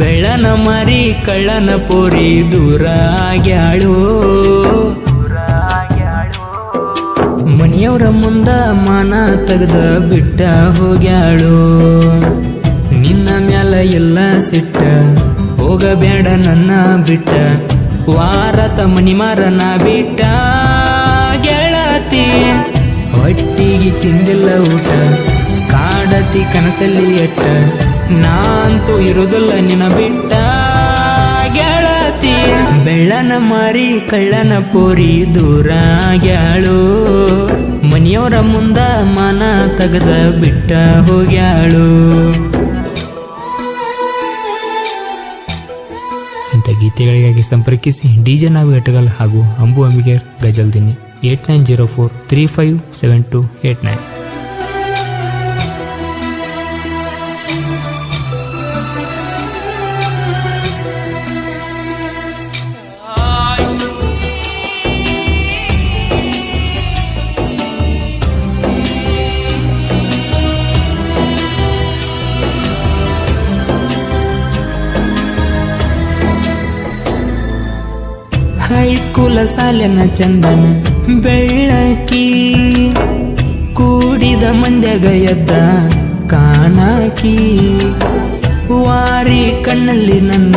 ಬೆಳ್ಳನ ಮಾರಿ ಕಳ್ಳನ ಪೋರಿ ದೂರ ಆಗ್ಯಾಳು. ಮನೆಯವರ ಮುಂದ ಮಾನ ತೆಗೆದ ಬಿಟ್ಟ ಹೋಗ್ಯಾಳು. ನಿನ್ನ ಮ್ಯಾಲ ಎಲ್ಲ ಸಿಟ್ಟ ಹೋಗಬೇಡ ನನ್ನ ಬಿಟ್ಟ, ವಾರತ ಮನಿ ಮಾರನ ಬಿಟ್ಟ ಗೆಳತಿ. ಹೊಟ್ಟಿಗೆ ತಿಂದಿಲ್ಲ ಊಟ, ಕಾಡತಿ ಕನಸಲ್ಲಿ ಎಟ್ಟ, ನಾಂತೂ ಇರುವುದಿಲ್ಲ ನಿನ್ನ ಬಿಟ್ಟ ಗೆಳತಿ. ಬೆಳ್ಳನ ಮಾರಿ ಕಳ್ಳನ ಪೋರಿ ದೂರ ಆಗ್ಯಾಳು. ಮನೆಯವರ ಮುಂದ ಮಾನ ತೆಗೆದ ಬಿಟ್ಟ ಹೋಗ್ಯಾಳು. ಇಂಥ ಗೀತೆಗಳಿಗಾಗಿ ಸಂಪರ್ಕಿಸಿ ಡಿಜೆ ನಾಗು ಎಟಗಲ್ ಹಾಗೂ ಅಂಬು ಅಂಬಿಗೇರ್ ಗಜಲ್ದಿನಿ 8904357289. ಹೈಸ್ಕೂಲ ಸಾಲಿನ ಚಂದನ ಬೆಳ್ಳಕಿ, ಕೂಡಿದ ಮಂದ್ಯಾಗ ಎದ್ದ ಕಾಣಾಕಿ. ವಾರಿ ಕಣ್ಣಲ್ಲಿ ನನ್ನ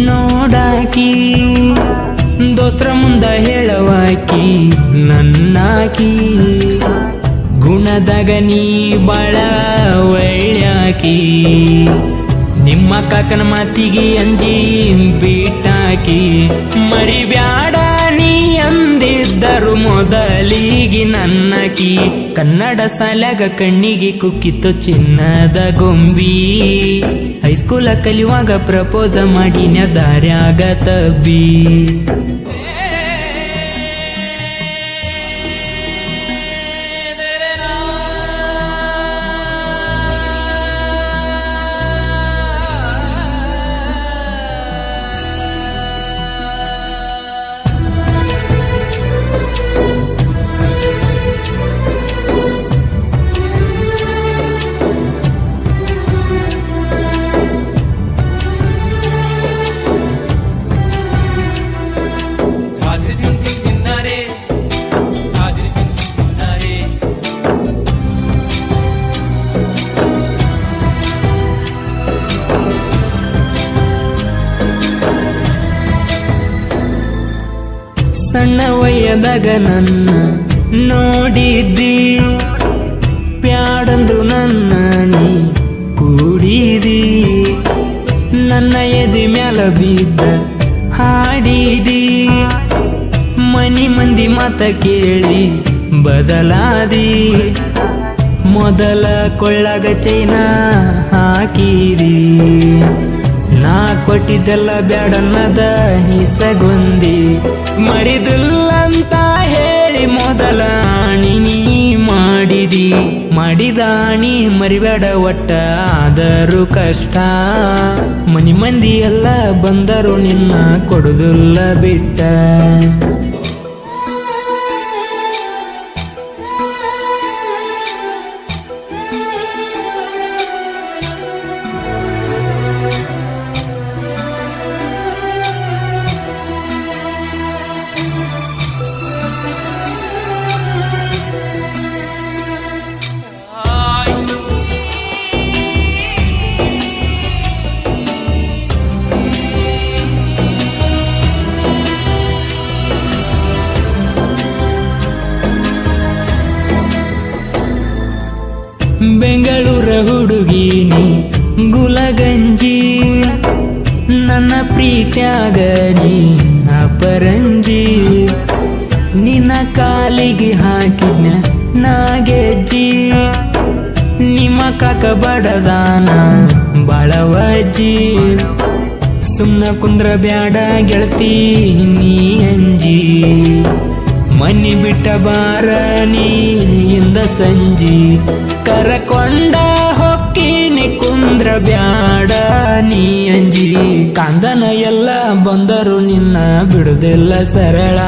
ನೋಡಾಕಿ, ದೋಸ್ತ್ರ ಮುಂದ ಹೇಳವಾಕಿ ನನ್ನಾಕಿ. ಗುಣದಾಗ ನೀ ಬಾಳ ಒಳ್ಳ್ಯಾಕಿ, ನಿಮ್ಮ ಕಾಕನ ಮಾತಿಗೆ ಅಂಜಿ ಬಿಟ್ಟಾಕಿ. ಮರಿಬ್ಯಾಡ ನೀ ಅಂದಿದ್ದರು ಮೊದಲಿಗೆ ನನ್ನಕಿ. ಕನ್ನಡ ಸಾಲ್ಯಾಗ ಕಣ್ಣಿಗೆ ಕುಕ್ಕಿತ್ತು ಚಿನ್ನದ ಗೊಂಬಿ, ಹೈಸ್ಕೂಲ ಕಲಿಯುವಾಗ ಪ್ರಪೋಸ ಮಾಡಿನ ದಾರ್ಯಾಗ ತಬ್ಬಿ. ಸಣ್ಣ ವಯದಾಗ ನನ್ನ ನೋಡಿದ್ದಿ, ಪ್ಯಾಡಂದ್ರು ನನ್ನ ನೀ ಕೂಡಿದಿ. ನನ್ನ ಎದಿ ಮ್ಯಾಲ ಬಿದ್ದ ಹಾಡಿದಿ, ಮನಿ ಮಂದಿ ಮಾತ ಕೇಳಿ ಬದಲಾದಿ. ಮೊದಲ ಕೊಳ್ಳಾಗ ಚೈನ ಹಾಕಿದಿ, ನಾ ಕೊಟ್ಟಿದ್ದೆಲ್ಲ ಬ್ಯಾಡನ್ನದ ಹಿಸಗೊಂದಿ. ಮರಿದಿಲ್ಲಂತ ಹೇಳಿ ಮೊದಲ ಆಣಿ ನೀ ಮಾಡಿದಿ. ಮಾಡಿದಾಣಿ ಮರಿಬೇಡ ಒಟ್ಟ ಆದರೂ ಕಷ್ಟ, ಮನಿ ಮಂದಿ ಎಲ್ಲ ಬಂದರು ನಿನ್ನ ಕೊಡುದಿಲ್ಲ ಬಿಟ್ಟ. ಬೆಂಗಳೂರ ಹುಡುಗಿನಿ ಗುಲಗಂಜಿ, ನನ್ನ ಪ್ರೀತ್ಯಾಗ ನೀ ಅಪರಂಜಿ. ನಿನ್ನ ಕಾಲಿಗೆ ಹಾಕಿದ್ನ ನಾಗೆಜ್ಜಿ, ನಿಮ್ಮ ಕಾಕ ಬಡದಾನ ಬಾಳವಜ್ಜಿ. ಸುಮ್ನ ಕುಂದ್ರ ಬ್ಯಾಡ ಗೆಳತಿ ನೀ ಅಂಜಿ, ಮನಿ ಬಿಟ್ಟ ಬಾರ ನೀಂದ ಸಂಜಿ. ಕರಕೊಂಡ ಹೊಕ್ಕಿನಿ ಕುಂದ್ರ ಬ್ಯಾಡ ನೀ ಅಂಜಿ. ಕಾಂದನ ಎಲ್ಲ ಬಂದರು ನಿನ್ನ ಬಿಡುದಿಲ್ಲ ಸರಳ,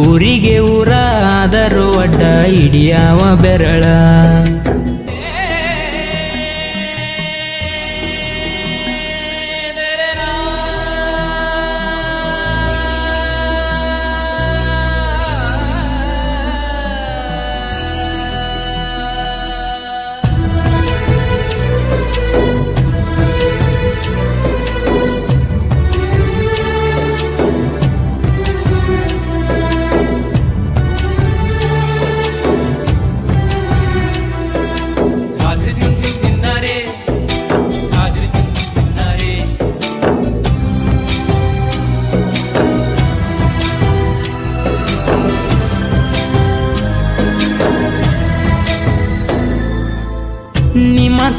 ಊರಿಗೆ ಊರ ಆದರೂ ಅಡ್ಡ ಹಿಡಿಯವ ಬೆರಳ.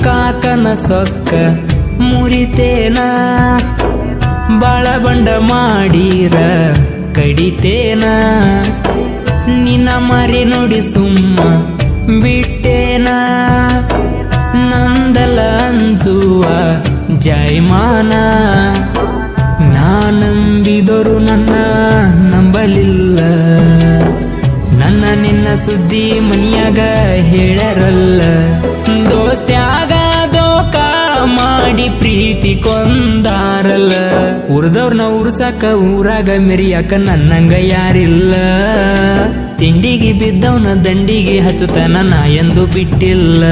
ಕಾಕನ ಸೊಕ್ಕ ಮುರಿತೇನ ಬಾಳ ಬಂಡ ಮಾಡೀರ ಕಡಿತೇನ ನಿನ್ನ ಮರಿ ನೋಡಿ ಸುಮ್ಮ ಬಿಟ್ಟೇನ ನಂದಲ ಅಂಜುವ ಜಯಮಾನ ನಂಬಿದರು ನನ್ನ ನಂಬಲಿಲ್ಲ ನನ್ನ ನಿನ್ನ ಸುದ್ದಿ ಮನಿಯಾಗ ಹೇಳರಲ್ಲ ದೋಸ್ತ್ಯಾಗ ದೋಕ ಮಾಡಿ ಪ್ರೀತಿ ಕೊಂದಾರಲ್ಲ ಉರ್ದವ್ರನ್ನ ಉರ್ಸಾಕ ಊರಾಗ ಮೆರಿಯಾಕ ನನ್ನಂಗ ಯಾರಿಲ್ಲ ತಿಂಡಿಗೆ ಬಿದ್ದವನ ದಂಡಿಗೆ ಹಚ್ಚುತ್ತಾನ ನಾ ಎಂದು ಬಿಟ್ಟಿಲ್ಲ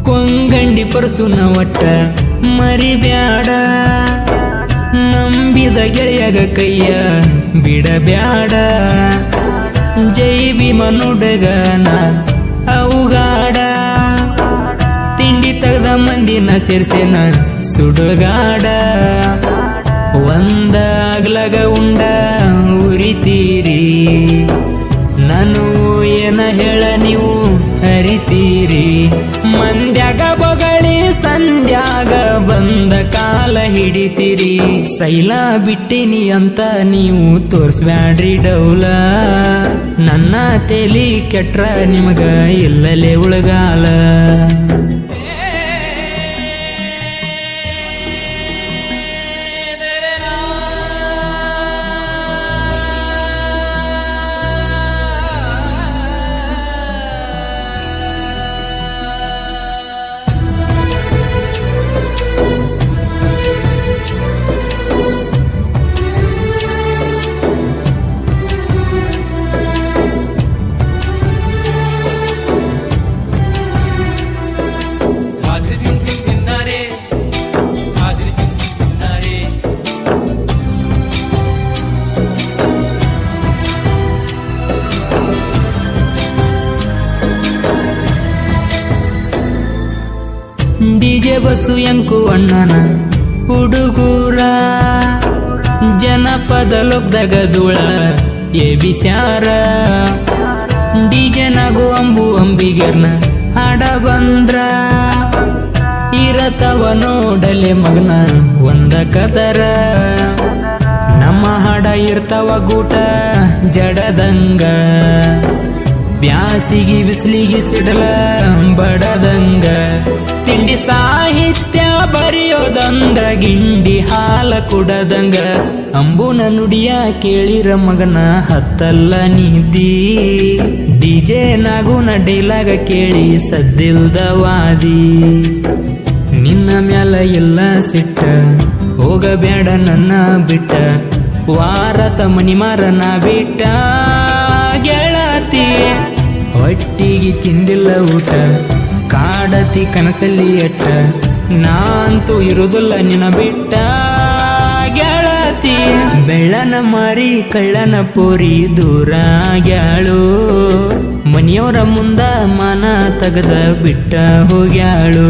ಕೊಂಗಂಡಿ ಪರಸುನ ಒಟ್ಟ ಮರಿಬ್ಯಾಡ ನಂಬಿದ ಗೆಳೆಯಗ ಕೈಯ ಬಿಡಬ್ಯಾಡ ಜೈ ಭೀಮ ನುಡಗನ ಅವುಗಾಡ ತಿಂಡಿ ತೆಗ್ದ ಮಂದಿನ ಸೇರ್ಸೇನ ಸುಡುಗಾಡ ಒಂದ ಅಗ್ಲಗ ಉಂಡ ಉರಿತೀರಿ ನಾನು ಏನ ಹೇಳ ನೀವು ಹರಿತೀರಿ ಮಂದ್ಯಾಗ ಬೊಗಳಿ ಸಂಧ್ಯಾಗ ಬಂದ ಕಾಲ ಹಿಡಿತೀರಿ ಸೈಲ ಬಿಟ್ಟಿನಿ ಅಂತ ನೀವು ತೋರ್ಸ್ಬ್ಯಾಡ್ರಿ ಡೌಲ ನನ್ನ ತೇಲಿ ಕೆಟ್ರ ನಿಮಗ ಇಲ್ಲಲೇ ಉಳಗಾಲ ಡಿಜೆ ಬಸ್ಸು ಎಂಕು ಅಣ್ಣನ ಹುಡುಗೂರ ಜನಪದ ಲೋಕದಾಗ ಧೂಳ ಎಬಿಸ್ಯಾರ ಡಿಜೆ ನಗು ಅಂಬು ಅಂಬಿಗರ್ನ ಹಾಡ ಬಂದ್ರ ಇರತವ ನೋಡಲೆ ಮಗನ ಒಂದ ಕದರ ನಮ್ಮ ಹಾಡ ಇರ್ತಾವ ಗೂಟ ಜಡದಂಗ ಬ್ಯಾಸಿಗಿ ಬಿಸಿಲಿಗೆ ಸಿಡಲ ಬಡದಂಗ ತಿಂಡಿ ಸಾಹಿತ್ಯ ಬರೆಯೋದಂದ್ರ ಗಿಂಡಿ ಹಾಲ ಕುಡದಂಗ ಅಂಬುನ ನುಡಿಯ ಕೇಳಿರ ಮಗನ ಹತ್ತಲ್ಲ ನಿದ್ದಿ ಡಿಜೆ ನಾಗುನ ಡೈಲಾಗ ಕೇಳಿ ಸದ್ದಿಲ್ದವಾದಿ ನಿನ್ನ ಮ್ಯಾಲ ಎಲ್ಲ ಸಿಟ್ಟ ಹೋಗಬೇಡ ನನ್ನ ಬಿಟ್ಟ ವಾರತ ಮನಿ ಮಾರನ ಬಿಟ್ಟ ಗೆಳತಿ ಒಟ್ಟಿಗೆ ತಿಂದಿಲ್ಲ ಊಟ ಕಾಡತಿ ಕನಸಲ್ಲಿ ಎಟ್ಟ ನಾಂತೂ ಇರುವುದಿಲ್ಲ ನಿನ್ನ ಬಿಟ್ಟ ಗೆಳತಿ ಬೆಳ್ಳನ ಮಾರಿ ಕಳ್ಳನ ಪೋರಿ ದೂರ ಗ್ಯಾಳು ಮನೆಯವರ ಮುಂದ ಮಾನ ತಗದ ಬಿಟ್ಟ ಹೋಗ್ಯಾಳು